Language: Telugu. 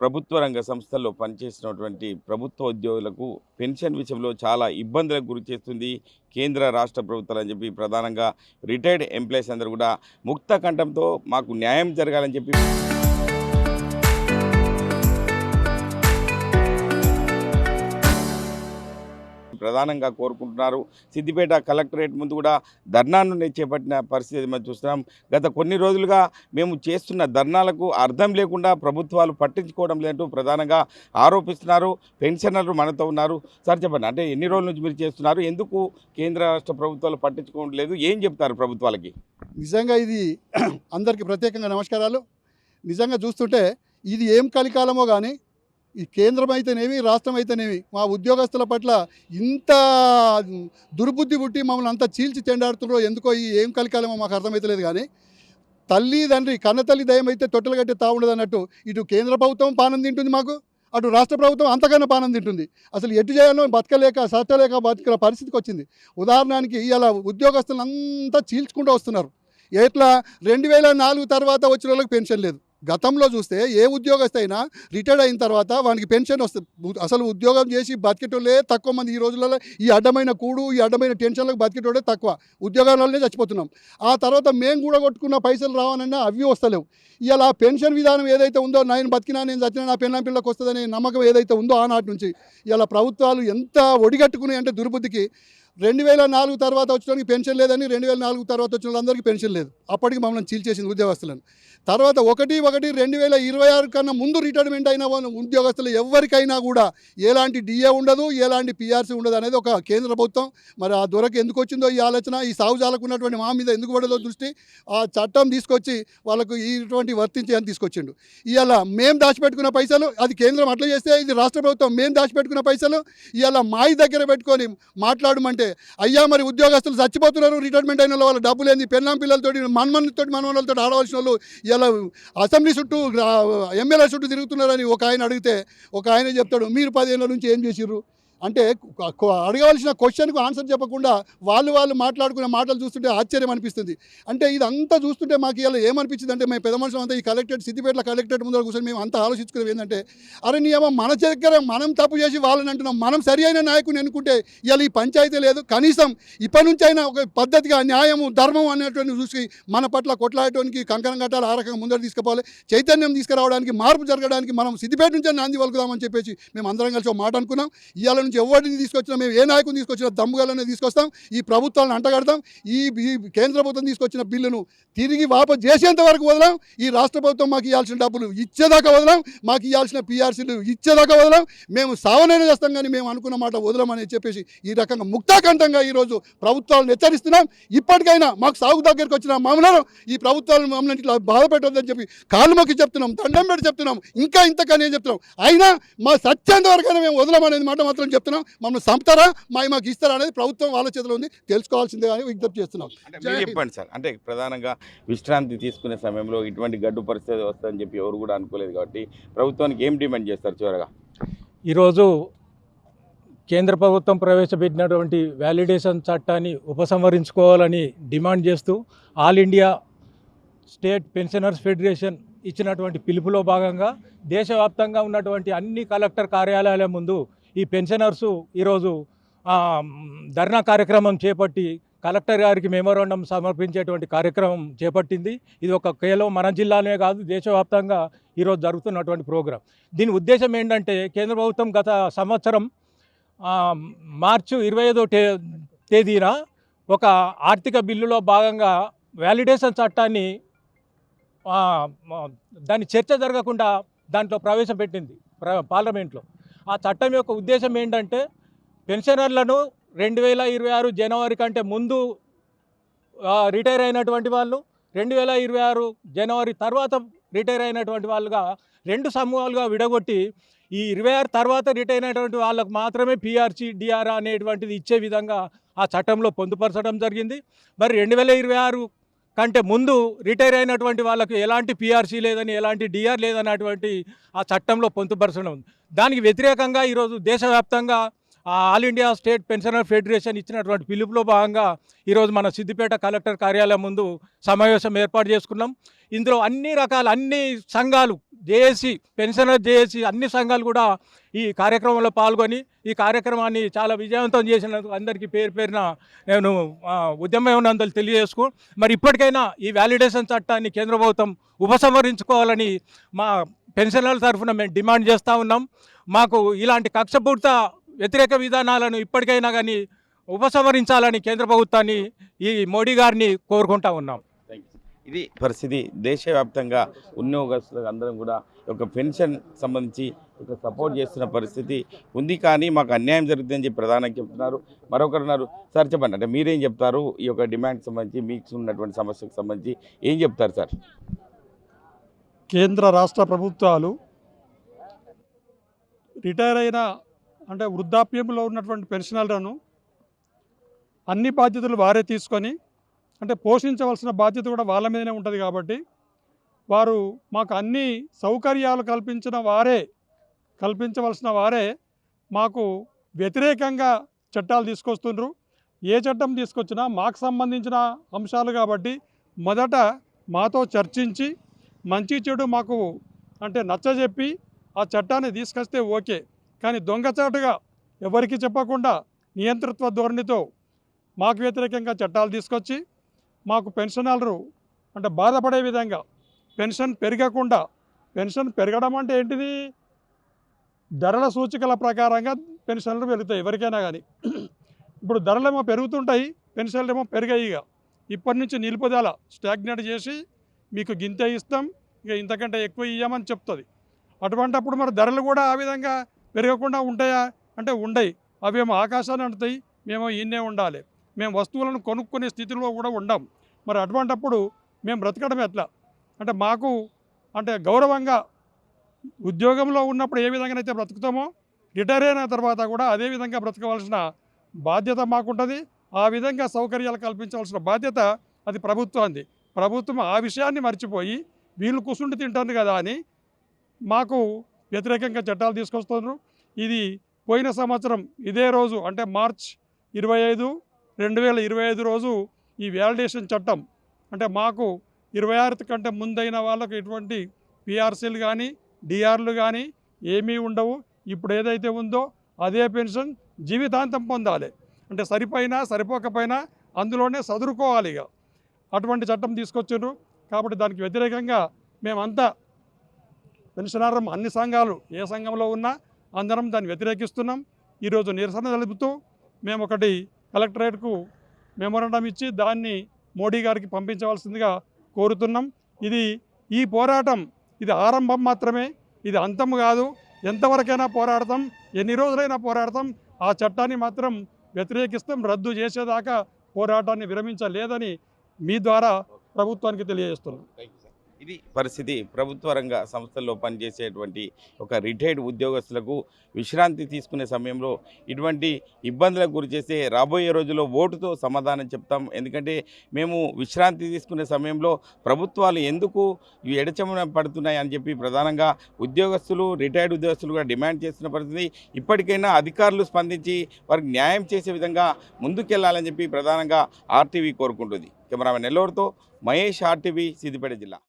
ప్రభుత్వ రంగ సంస్థల్లో పనిచేసినటువంటి ప్రభుత్వ ఉద్యోగులకు పెన్షన్ విషయంలో చాలా ఇబ్బందులకు గురి చేస్తుంది కేంద్ర రాష్ట్ర ప్రభుత్వాలు అని చెప్పి ప్రధానంగా రిటైర్డ్ ఎంప్లాయీస్ అందరూ కూడా ముక్త కంఠంతో మాకు న్యాయం జరగాలని చెప్పి ప్రధానంగా కోరుకుంటున్నారు. సిద్దిపేట కలెక్టరేట్ ముందు కూడా ధర్నాను చేపట్టిన పరిస్థితి మనం చూస్తున్నాం. గత కొన్ని రోజులుగా మేము చేస్తున్న ధర్నాలకు అర్థం లేకుండా ప్రభుత్వాలు పట్టించుకోవడం లేదంటూ ప్రధానంగా ఆరోపిస్తున్నారు. పెన్షనర్లు మనతో ఉన్నారు. సార్ చెప్పండి, అంటే ఎన్ని రోజుల నుంచి మీరు చేస్తున్నారు, ఎందుకు కేంద్ర రాష్ట్ర ప్రభుత్వాలు పట్టించుకోవడం లేదు, ఏం చెప్తారు ప్రభుత్వాలకి? నిజంగా ఇది అందరికీ ప్రత్యేకంగా నమస్కారాలు. నిజంగా చూస్తుంటే ఇది ఏం కలికాలమో కానీ ఈ కేంద్రం అయితేనేమి రాష్ట్రం అయితేనేమి మా ఉద్యోగస్తుల పట్ల ఇంత దుర్బుద్ధి పుట్టి మమ్మల్ని అంత చీల్చి చెండాడుతున్నారో ఎందుకో ఈ ఏం కలికాలమో మాకు అర్థమవుతలేదు. కానీ తల్లి తండ్రి కన్నతల్లి దయం అయితే తొట్టెలు కట్టి తావుండదు అన్నట్టు ఇటు కేంద్ర ప్రభుత్వం పానం తింటుంది మాకు, అటు రాష్ట్ర ప్రభుత్వం అంతకన్నా పానం తింటుంది. అసలు ఎటు చేయాలో బతకలేక సట్టలేక బతకల పరిస్థితికి వచ్చింది. ఉదాహరణకి ఇలా ఉద్యోగస్తులు అంతా చీల్చుకుంటూ వస్తున్నారు. ఎట్లా 2004 తర్వాత వచ్చిన వాళ్ళకి పెన్షన్ లేదు. గతంలో చూస్తే ఏ ఉద్యోగస్తు అయినా రిటైర్డ్ అయిన తర్వాత వానికి పెన్షన్ వస్తుంది. అసలు ఉద్యోగం చేసి బతికేటోళ్ళే తక్కువ మంది. ఈ రోజులలో ఈ అడ్డమైన కూడు ఈ అడ్డమైన టెన్షన్లకు బతికేటోడే తక్కువ. ఉద్యోగాలనే చచ్చిపోతున్నాం. ఆ తర్వాత మేము కూడా కొట్టుకున్న పైసలు రావాలన్నా అవి వస్తలేవు. ఇలా పెన్షన్ విధానం ఏదైతే ఉందో నేను బతికినా నేను చచ్చినా నా పిల్లలకు వస్తుందనే నమ్మకం ఏదైతే ఉందో ఆనాటి నుంచి ఇలా ప్రభుత్వాలు ఎంత ఒడిగట్టుకున్నాయి అంటే దుర్బుద్ధికి 2004 తర్వాత వచ్చడానికి పెన్షన్ లేదని 2004 తర్వాత వచ్చిన వాళ్ళందరికీ పెన్షన్ లేదు. అప్పటికి మమ్మల్ని చీల్చేసింది ఉద్యోగస్తులను. తర్వాత 1/1/2026 కన్నా ముందు రిటైర్మెంట్ అయిన ఉద్యోగస్తులు ఎవరికైనా కూడా ఎలాంటి డిఏ ఉండదు, ఎలాంటి పిఆర్సీ ఉండదు అనేది ఒక కేంద్ర ప్రభుత్వం. మరి ఆ దొరకు ఎందుకు వచ్చిందో ఈ ఆలోచన, ఈ సాగుజాలకు ఉన్నటువంటి మా మీద ఎందుకు పడదో దృష్టి, ఆ చట్టం తీసుకొచ్చి వాళ్ళకు ఇటువంటి వర్తించి అని తీసుకొచ్చిండు. ఇవాళ మేము దాచిపెట్టుకున్న పైసలు అది కేంద్రం అట్లా చేస్తే ఇది రాష్ట్ర ప్రభుత్వం మేము దాచిపెట్టుకున్న పైసలు ఇవాళ మాయి దగ్గర పెట్టుకొని మాట్లాడమంటే అయ్యా మరి ఉద్యోగస్తులు చచ్చిపోతున్నారు రిటైర్మెంట్ అయిన వాళ్ళ డబ్బులు ఏంది, పెళ్ళాం పిల్లలతోటి మనమన్నలతో ఆడవలసిన వాళ్ళు ఇలా అసెంబ్లీ చుట్టూ ఎమ్మెల్యే చుట్టూ తిరుగుతున్నారని ఒక ఆయన అడిగితే ఒక ఆయన చెప్తాడు మీరు 10 ఏళ్ళ నుంచి ఏం చేసిర్రు అంటే అడగవలసిన క్వశ్చన్కు ఆన్సర్ చెప్పకుండా వాళ్ళు మాట్లాడుకునే మాటలు చూస్తుంటే ఆశ్చర్యం అనిపిస్తుంది. అంటే ఇదంతా చూస్తుంటే మాకు ఇలా ఏమనిపించింది అంటే మేము పెద్ద మనుషులు అంతా ఈ కలెక్టరేట్ సిద్దిపేట కలెక్టరేట్ ముందర కూర్చొని మేము అంతా ఆలోచించుకునేది ఏంటంటే అరే నియమం మన దగ్గర మనం తప్పు చేసి వాళ్ళని అంటున్నాం, మనం సరి అయిన నాయకుని ఎన్నుకుంటే ఇలా ఈ పంచాయతీ లేదు. కనీసం ఇప్పటి నుంచి అయినా ఒక పద్ధతిగా న్యాయము ధర్మం అనేటువంటి చూసి మన పట్ల కొట్లాడటానికి కంకణం కట్టాలి, ఆ రకంగా ముందర తీసుకుపోవాలి, చైతన్యం తీసుకురావడానికి మార్పు జరగడానికి మనం సిద్దిపేట నుంచే నాంది వలుకుదామని చెప్పేసి మేము అందరం కలిసి ఒక మాట అనుకున్నాం. ఇవాళ నుంచి ఎవరిని తీసుకొచ్చినా మేము ఏ నాయకుని తీసుకొచ్చినా దమ్ముగాలనే తీసుకొస్తాం, ఈ ప్రభుత్వాలను అంటగడతాం. ఈ కేంద్ర ప్రభుత్వం తీసుకొచ్చిన బిల్లును తిరిగి వాపసు చేసేంత వరకు వదలాం. ఈ రాష్ట్ర ప్రభుత్వం మాకు ఇవ్వాల్సిన డబ్బులు ఇచ్చేదాకా వదలాం, మాకు ఇవ్వాల్సిన పిఆర్సీలు ఇచ్చేదాకా వదలాం. మేము సావనైనా చేస్తాం కానీ మేము అనుకున్న మాట వదలమని చెప్పేసి ఈ రకంగా ముక్తాకంఠంగా ఈరోజు ప్రభుత్వాలను హెచ్చరిస్తున్నాం. ఇప్పటికైనా మాకు సాగు దగ్గరికి వచ్చిన మమ్మల్ని ఈ ప్రభుత్వాలను మమ్మల్ని ఇట్లా బాధ పెట్టొద్దని చెప్పి కాళ్ళు మొక్కి చెప్తున్నాం, దండం పెట్టి చెప్తున్నాం, ఇంకా ఇంతకనే చెప్తున్నాం. అయినా మా సత్యంత వరకైనా మేము వదలమనేది మాట మాత్రం చెప్తున్నాం. మమ్మల్ని సంపుతారా మాకు ఇస్తారా అనేది ప్రభుత్వం వాళ్ళ చేతిలో ఉంది, తెలుసుకోవాల్సిందే అని విజ్ఞప్తి చేస్తున్నాం. చెప్పండి సార్, అంటే ప్రధానంగా విశ్రాంతి తీసుకునే సమయంలో ఇటువంటి గడ్డు పరిస్థితి వస్తుందని చెప్పి ఎవరు కూడా అనుకోలేదు కాబట్టి ప్రభుత్వానికి ఏం డిమాండ్ చేస్తారు చివరగా? ఈరోజు కేంద్ర ప్రభుత్వం ప్రవేశపెట్టినటువంటి వ్యాలిడేషన్ చట్టాన్ని ఉపసంహరించుకోవాలని డిమాండ్ చేస్తూ all India state pensioners federation ఇచ్చినటువంటి పిలుపులో భాగంగా దేశవ్యాప్తంగా ఉన్నటువంటి అన్ని కలెక్టర్ కార్యాలయాల ముందు ఈ పెన్షనర్సు ఈరోజు ధర్నా కార్యక్రమం చేపట్టి కలెక్టర్ గారికి మెమోరాండం సమర్పించేటువంటి కార్యక్రమం చేపట్టింది. ఇది ఒక కేవలం మన జిల్లానే కాదు, దేశవ్యాప్తంగా ఈరోజు జరుగుతున్నటువంటి ప్రోగ్రాం. దీని ఉద్దేశం ఏంటంటే కేంద్ర ప్రభుత్వం గత సంవత్సరం మార్చి 25వ తేదీన ఒక ఆర్థిక బిల్లులో భాగంగా వ్యాలిడేషన్ చట్టాన్ని దాని చర్చ జరగకుండా దాంట్లో ప్రవేశపెట్టింది పార్లమెంట్లో. ఆ చట్టం యొక్క ఉద్దేశం ఏంటంటే పెన్షనర్లను 2026 జనవరి కంటే ముందు రిటైర్ అయినటువంటి వాళ్ళు, 2026 జనవరి తర్వాత రిటైర్ అయినటువంటి వాళ్ళుగా 2 సమూహాలుగా విడగొట్టి ఈ 26 తర్వాత రిటైర్ అయినటువంటి వాళ్ళకు మాత్రమే పిఆర్సీ డిఆర్ అనేటువంటిది ఇచ్చే విధంగా ఆ చట్టంలో పొందుపరచడం జరిగింది. మరి 2026 కంటే ముందు రిటైర్ అయినటువంటి వాళ్ళకు ఎలాంటి పిఆర్సీ లేదని ఎలాంటి డిఆర్ లేదన్నటువంటి ఆ చట్టంలో పొందుపరచడం ఉంది. దానికి వ్యతిరేకంగా ఈరోజు దేశవ్యాప్తంగా all India state pensioner federation ఇచ్చినటువంటి పిలుపులో భాగంగా ఈరోజు మన సిద్దిపేట కలెక్టర్ కార్యాలయం ముందు సమావేశం ఏర్పాటు చేసుకున్నాం. ఇందులో అన్ని సంఘాలు జేఏసీ పెన్షనర్ జేఏసీ అన్ని సంఘాలు కూడా ఈ కార్యక్రమంలో పాల్గొని ఈ కార్యక్రమాన్ని చాలా విజయవంతం చేసినందుకు అందరికీ పేరు పేరున నేను ఉద్యమం తెలియజేసుకో మరి ఇప్పటికైనా ఈ వ్యాలిడేషన్ చట్టాన్ని కేంద్ర ప్రభుత్వం ఉపసంహరించుకోవాలని మా పెన్షనర్ల తరఫున మేము డిమాండ్ చేస్తూ ఉన్నాం. మాకు ఇలాంటి కక్షపూరిత వ్యతిరేక విధానాలను ఇప్పటికైనా కానీ ఉపసంహరించాలని కేంద్ర ప్రభుత్వాన్ని ఈ మోడీ గారిని కోరుకుంటా ఉన్నాం. ఇది పరిస్థితి. దేశవ్యాప్తంగా ఉద్యోగస్తులకు అందరం కూడా ఒక పెన్షన్ సంబంధించి ఒక సపోర్ట్ చేస్తున్న పరిస్థితి ఉంది. కానీ మాకు అన్యాయం జరుగుతుందని చెప్పి ప్రధానంగా చెప్తున్నారు. మరొకరు ఉన్నారు. సార్ చెప్పండి, అంటే మీరేం చెప్తారు ఈ యొక్క డిమాండ్కి సంబంధించి, మీకు ఉన్నటువంటి సమస్యకు సంబంధించి ఏం చెప్తారు సార్? కేంద్ర రాష్ట్ర ప్రభుత్వాలు రిటైర్ అయిన అంటే వృద్ధాప్యంలో ఉన్నటువంటి పెన్షనర్లను అన్ని బాధ్యతలు వారే తీసుకొని అంటే పోషించవలసిన బాధ్యత కూడా వాళ్ళ మీదనే ఉంటుంది కాబట్టి వారు మాకు అన్ని సౌకర్యాలు కల్పించవలసిన వారే మాకు వ్యతిరేకంగా చట్టాలు తీసుకొస్తుండ్రు. ఏ చట్టం తీసుకొచ్చినా మాకు సంబంధించిన అంశాలు కాబట్టి మొదట మాతో చర్చించి మంచి చెడు మాకు అంటే నచ్చజెప్పి ఆ చట్టాన్ని తీసుకొస్తే ఓకే. కానీ దొంగచాటుగా ఎవరికి చెప్పకుండా నియంతృత్వ ధోరణితో మాకు వ్యతిరేకంగా చట్టాలు తీసుకొచ్చి మాకు పెన్షనర్లు అంటే బాధపడే విధంగా పెన్షన్ పెరగకుండా, పెన్షన్ పెరగడం అంటే ఏంటిది, ధరల సూచికల ప్రకారంగా పెన్షన్లు పెరుగుతాయి ఎవరికైనా కానీ. ఇప్పుడు ధరలేమో పెరుగుతుంటాయి, పెన్షన్లు ఏమో పెరిగాయి. ఇప్పటి నుంచి నిలుపుదల స్టాగ్నేట్ చేసి మీకు గింతే ఇస్తాం, ఇక ఇంతకంటే ఎక్కువ ఇవ్వమని చెప్తుంది. అటువంటప్పుడు మరి ధరలు కూడా ఆ విధంగా పెరగకుండా ఉంటాయా అంటే ఉండయి. అవేమో ఆకాశాన్ని అంటుతాయి, మేము ఈయనే ఉండాలి. మేము వస్తువులను కొనుక్కునే స్థితిలో కూడా ఉండం. మరి అటువంటప్పుడు మేము బ్రతకడం ఎట్లా? అంటే మాకు అంటే గౌరవంగా ఉద్యోగంలో ఉన్నప్పుడు ఏ విధంగానైతే బ్రతుకుతామో రిటైర్ అయిన తర్వాత కూడా అదే విధంగా బ్రతకవలసిన బాధ్యత మాకుంటుంది. ఆ విధంగా సౌకర్యాలు కల్పించవలసిన బాధ్యత అది ప్రభుత్వానికి. ప్రభుత్వం ఆ విషయాన్ని మర్చిపోయి వీళ్ళు కూర్చుండి తింటుంది కదా అని మాకు వ్యతిరేకంగా చట్టాలు తీసుకొస్తున్నారు. ఇది పోయిన సంవత్సరం ఇదే రోజు అంటే మార్చ్ 25, 2025 రోజు ఈ వ్యాలిడేషన్ చట్టం అంటే మాకు 26 కంటే ముందైన వాళ్ళకు ఎటువంటి పిఆర్సీలు కానీ డిఆర్లు కానీ ఏమీ ఉండవు. ఇప్పుడు ఏదైతే ఉందో అదే పెన్షన్ జీవితాంతం పొందాలి. అంటే సరిపోయినా సరిపోకపోయినా అందులోనే చదువుకోవాలి. ఇక అటువంటి చట్టం తీసుకొచ్చారు. కాబట్టి దానికి వ్యతిరేకంగా మేమంతా పెన్షనర్ అన్ని సంఘాలు ఏ సంఘంలో ఉన్నా అందరం దాన్ని వ్యతిరేకిస్తున్నాం. ఈరోజు నిరసన తెలుపుతూ మేము ఒకటి కలెక్టరేట్కు మెమోరాండం ఇచ్చి దాన్ని మోడీ గారికి పంపించవలసిందిగా కోరుతున్నాం. ఈ పోరాటం ఇది ఆరంభం మాత్రమే, ఇది అంతం కాదు. ఎంతవరకైనా పోరాడతాం, ఎన్ని రోజులైనా పోరాడతాం. ఆ చట్టాన్ని మాత్రం వ్యతిరేకిస్తాం. రద్దు చేసేదాకా పోరాటాన్ని విరమించలేదని మీ ద్వారా ప్రభుత్వానికి తెలియజేస్తున్నాం. ఇది పరిస్థితి. ప్రభుత్వ రంగ సంస్థల్లో పనిచేసేటువంటి ఒక రిటైర్డ్ ఉద్యోగస్తులకు విశ్రాంతి తీసుకునే సమయంలో ఇటువంటి ఇబ్బందులకు గురి చేస్తే రాబోయే రోజుల్లో ఓటుతో సమాధానం చెప్తాం. ఎందుకంటే మేము విశ్రాంతి తీసుకునే సమయంలో ప్రభుత్వాలు ఎందుకు ఎడచెమన పడుతున్నాయి అని చెప్పి ప్రధానంగా ఉద్యోగస్తులు, రిటైర్డ్ ఉద్యోగస్తులు కూడా డిమాండ్ చేస్తున్న పరిస్థితి. ఇప్పటికైనా అధికారులు స్పందించి వారికి న్యాయం చేసే విధంగా ముందుకెళ్లాలని చెప్పి ప్రధానంగా ఆర్టీవీ కోరుకుంటుంది. కెమెరామెన్ నెల్లూరుతో మహేష్, ఆర్టీవీ, సిద్దిపేట జిల్లా.